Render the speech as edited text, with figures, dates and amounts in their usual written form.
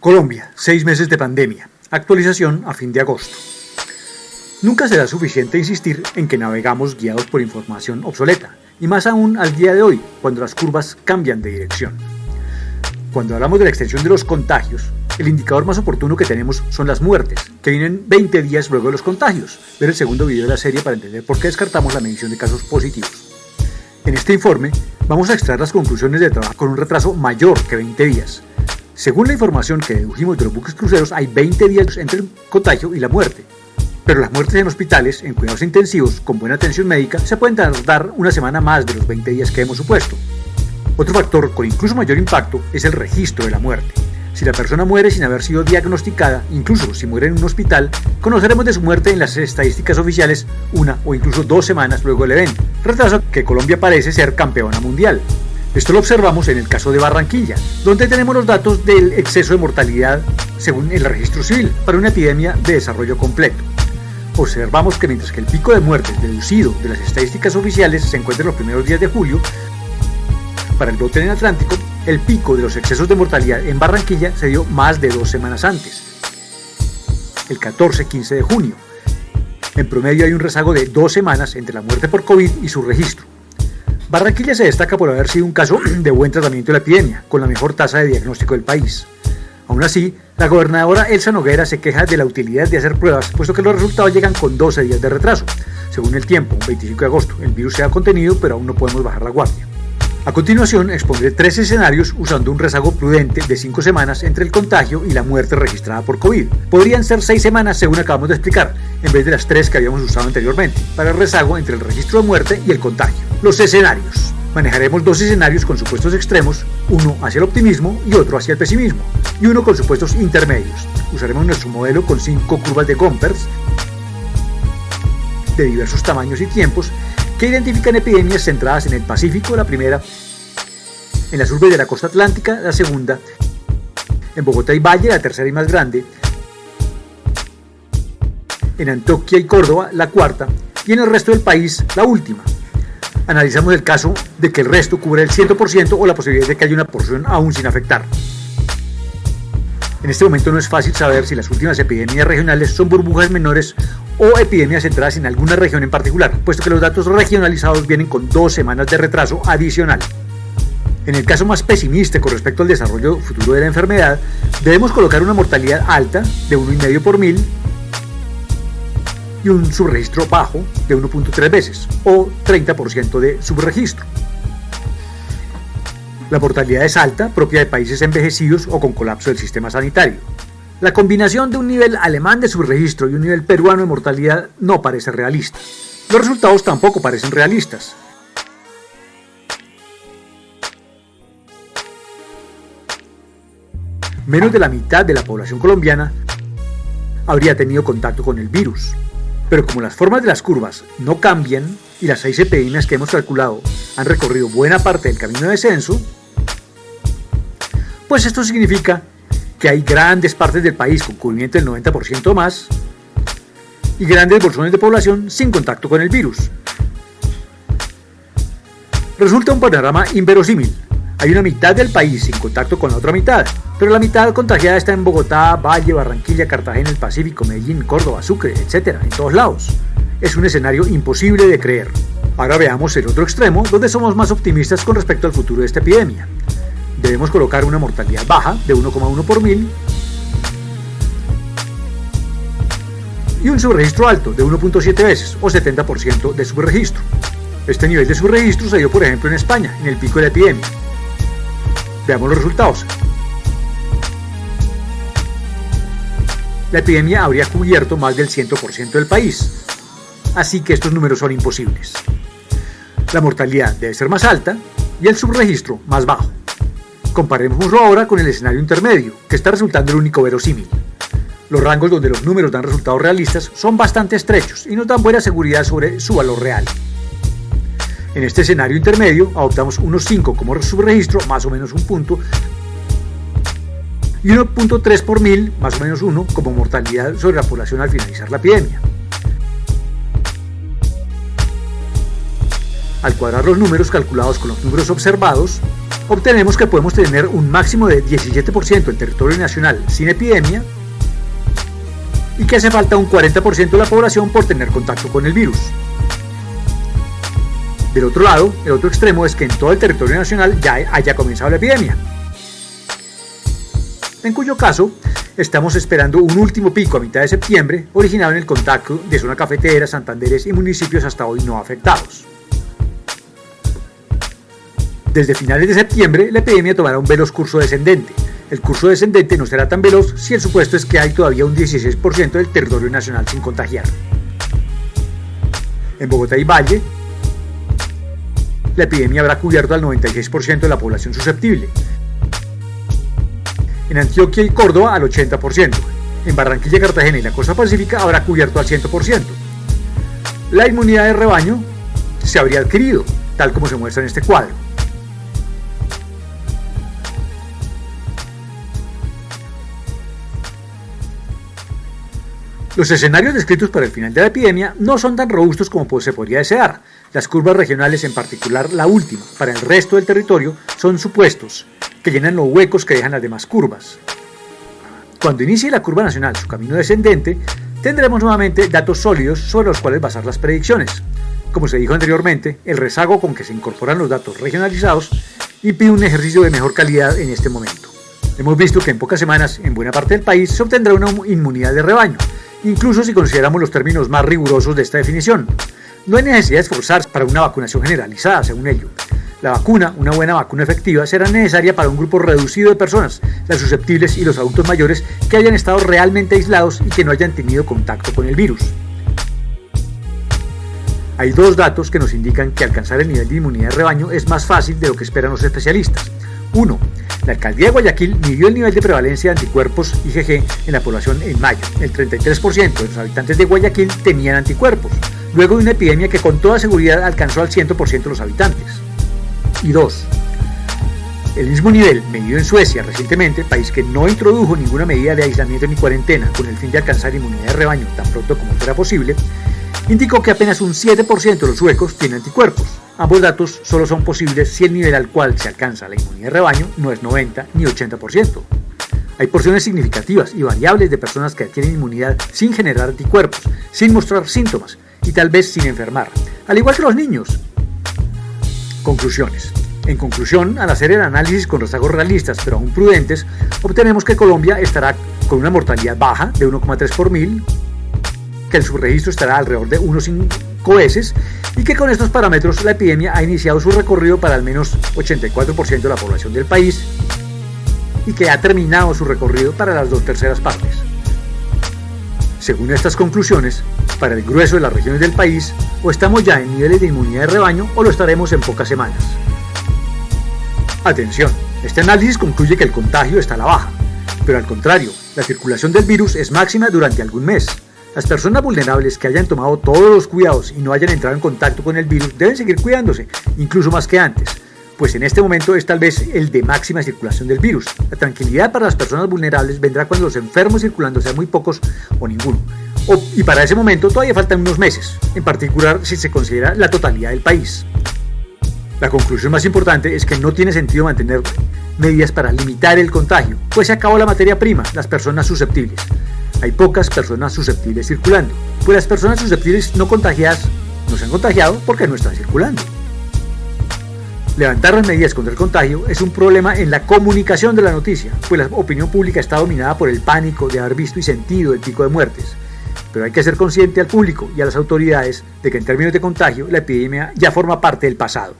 Colombia, 6 meses de pandemia. Actualización a fin de agosto. Nunca será suficiente insistir en que navegamos guiados por información obsoleta, y más aún al día de hoy, cuando las curvas cambian de dirección. Cuando hablamos de la extensión de los contagios, el indicador más oportuno que tenemos son las muertes, que vienen 20 días luego de los contagios. Ver el segundo video de la serie para entender por qué descartamos la medición de casos positivos. En este informe, vamos a extraer las conclusiones de trabajo con un retraso mayor que 20 días. Según la información que dedujimos de los buques cruceros, hay 20 días entre el contagio y la muerte. Pero las muertes en hospitales, en cuidados intensivos, con buena atención médica, se pueden tardar una semana más de los 20 días que hemos supuesto. Otro factor con incluso mayor impacto es el registro de la muerte. Si la persona muere sin haber sido diagnosticada, incluso si muere en un hospital, conoceremos de su muerte en las estadísticas oficiales 1 o incluso 2 semanas luego del evento, retraso que Colombia parece ser campeona mundial. Esto lo observamos en el caso de Barranquilla, donde tenemos los datos del exceso de mortalidad según el registro civil para una epidemia de desarrollo completo. Observamos que mientras que el pico de muertes deducido de las estadísticas oficiales se encuentra en los primeros días de julio, para el brote en el Atlántico, el pico de los excesos de mortalidad en Barranquilla se dio más de 2 semanas antes, el 14-15 de junio. En promedio hay un rezago de 2 semanas entre la muerte por COVID y su registro. Barranquilla se destaca por haber sido un caso de buen tratamiento de la epidemia, con la mejor tasa de diagnóstico del país. Aún así, la gobernadora Elsa Noguera se queja de la utilidad de hacer pruebas, puesto que los resultados llegan con 12 días de retraso. Según el tiempo, 25 de agosto, el virus se ha contenido, pero aún no podemos bajar la guardia. A continuación, expondré 3 escenarios usando un rezago prudente de 5 semanas entre el contagio y la muerte registrada por COVID. Podrían ser 6 semanas, según acabamos de explicar, en vez de las 3 que habíamos usado anteriormente, para el rezago entre el registro de muerte y el contagio. Los escenarios. Manejaremos 2 escenarios con supuestos extremos, uno hacia el optimismo y otro hacia el pesimismo, y uno con supuestos intermedios. Usaremos nuestro modelo con 5 curvas de Gompers de diversos tamaños y tiempos que identifican epidemias centradas en el Pacífico, la primera, en las urbes de la costa atlántica, la segunda, en Bogotá y Valle, la tercera y más grande, en Antioquia y Córdoba, la cuarta, y en el resto del país, la última. Analizamos el caso de que el resto cubre el 100% o la posibilidad de que haya una porción aún sin afectar. En este momento no es fácil saber si las últimas epidemias regionales son burbujas menores o epidemias centradas en alguna región en particular, puesto que los datos regionalizados vienen con 2 semanas de retraso adicional. En el caso más pesimista con respecto al desarrollo futuro de la enfermedad, debemos colocar una mortalidad alta de 1,5 por 1000 y un subregistro bajo de 1.3 veces o 30% de subregistro. La mortalidad es alta, propia de países envejecidos o con colapso del sistema sanitario. La combinación de un nivel alemán de subregistro y un nivel peruano de mortalidad no parece realista. Los resultados tampoco parecen realistas. Menos de la mitad de la población colombiana habría tenido contacto con el virus. Pero como las formas de las curvas no cambian y las 6 epidemias que hemos calculado han recorrido buena parte del camino de descenso, pues esto significa que hay grandes partes del país con cubrimiento del 90% o más y grandes bolsones de población sin contacto con el virus. Resulta un panorama inverosímil. Hay una mitad del país sin contacto con la otra mitad, pero la mitad contagiada está en Bogotá, Valle, Barranquilla, Cartagena, el Pacífico, Medellín, Córdoba, Sucre, etc., en todos lados. Es un escenario imposible de creer. Ahora veamos el otro extremo, donde somos más optimistas con respecto al futuro de esta epidemia. Debemos colocar una mortalidad baja de 1,1 por 1000 y un subregistro alto de 1.7 veces o 70% de subregistro. Este nivel de subregistro se dio, por ejemplo, en España, en el pico de la epidemia. Veamos los resultados. La epidemia habría cubierto más del 100% del país, así que estos números son imposibles. La mortalidad debe ser más alta y el subregistro más bajo. Comparémoslo ahora con el escenario intermedio, que está resultando el único verosímil. Los rangos donde los números dan resultados realistas son bastante estrechos y nos dan buena seguridad sobre su valor real. En este escenario intermedio adoptamos unos 5 como subregistro, más o menos un punto, y 1.3 por 1000, más o menos 1, como mortalidad sobre la población al finalizar la epidemia. Al cuadrar los números calculados con los números observados, obtenemos que podemos tener un máximo de 17% del territorio nacional sin epidemia y que hace falta un 40% de la población por tener contacto con el virus. Del otro lado, el otro extremo es que en todo el territorio nacional ya haya comenzado la epidemia, en cuyo caso estamos esperando un último pico a mitad de septiembre originado en el contacto de zona cafetera, santanderes y municipios hasta hoy no afectados. Desde finales de septiembre, la epidemia tomará un veloz curso descendente. El curso descendente no será tan veloz si el supuesto es que hay todavía un 16% del territorio nacional sin contagiar. En Bogotá y Valle, la epidemia habrá cubierto al 96% de la población susceptible. En Antioquia y Córdoba al 80%. En Barranquilla, Cartagena y la costa pacífica habrá cubierto al 100%. La inmunidad de rebaño se habría adquirido, tal como se muestra en este cuadro. Los escenarios descritos para el final de la epidemia no son tan robustos como se podría desear. Las curvas regionales, en particular la última, para el resto del territorio, son supuestos, que llenan los huecos que dejan las demás curvas. Cuando inicie la curva nacional su camino descendente, tendremos nuevamente datos sólidos sobre los cuales basar las predicciones. Como se dijo anteriormente, el rezago con que se incorporan los datos regionalizados impide un ejercicio de mejor calidad en este momento. Hemos visto que en pocas semanas, en buena parte del país, se obtendrá una inmunidad de rebaño, incluso si consideramos los términos más rigurosos de esta definición. No hay necesidad de esforzarse para una vacunación generalizada, según ello. La vacuna, una buena vacuna efectiva, será necesaria para un grupo reducido de personas, las susceptibles y los adultos mayores que hayan estado realmente aislados y que no hayan tenido contacto con el virus. Hay dos datos que nos indican que alcanzar el nivel de inmunidad de rebaño es más fácil de lo que esperan los especialistas. 1. La alcaldía de Guayaquil midió el nivel de prevalencia de anticuerpos IgG en la población en mayo. El 33% de los habitantes de Guayaquil tenían anticuerpos, luego de una epidemia que con toda seguridad alcanzó al 100% de los habitantes. Y 2. El mismo nivel medido en Suecia recientemente, país que no introdujo ninguna medida de aislamiento ni cuarentena con el fin de alcanzar inmunidad de rebaño tan pronto como fuera posible, indicó que apenas un 7% de los suecos tiene anticuerpos. Ambos datos solo son posibles si el nivel al cual se alcanza la inmunidad de rebaño no es 90 ni 80%. Hay porciones significativas y variables de personas que adquieren inmunidad sin generar anticuerpos, sin mostrar síntomas y tal vez sin enfermar, al igual que los niños. Conclusiones. En conclusión, al hacer el análisis con rezagos realistas pero aún prudentes, obtenemos que Colombia estará con una mortalidad baja de 1,3 por mil, que el subregistro estará alrededor de 1,5 veces y que con estos parámetros la epidemia ha iniciado su recorrido para al menos 84% de la población del país y que ha terminado su recorrido para las 2/3 partes. Según estas conclusiones, para el grueso de las regiones del país, o estamos ya en niveles de inmunidad de rebaño o lo estaremos en pocas semanas. Atención, este análisis concluye que el contagio está a la baja, pero al contrario, la circulación del virus es máxima durante algún mes. Las personas vulnerables que hayan tomado todos los cuidados y no hayan entrado en contacto con el virus deben seguir cuidándose, incluso más que antes, pues en este momento es tal vez el de máxima circulación del virus. La tranquilidad para las personas vulnerables vendrá cuando los enfermos circulando sean muy pocos o ninguno. Y para ese momento todavía faltan unos meses, en particular si se considera la totalidad del país. La conclusión más importante es que no tiene sentido mantener medidas para limitar el contagio, pues se acabó la materia prima, las personas susceptibles. Hay pocas personas susceptibles circulando, pues las personas susceptibles no contagiadas no se han contagiado porque no están circulando. Levantar las medidas contra el contagio es un problema en la comunicación de la noticia, pues la opinión pública está dominada por el pánico de haber visto y sentido el pico de muertes. Pero hay que hacer consciente al público y a las autoridades de que en términos de contagio la epidemia ya forma parte del pasado.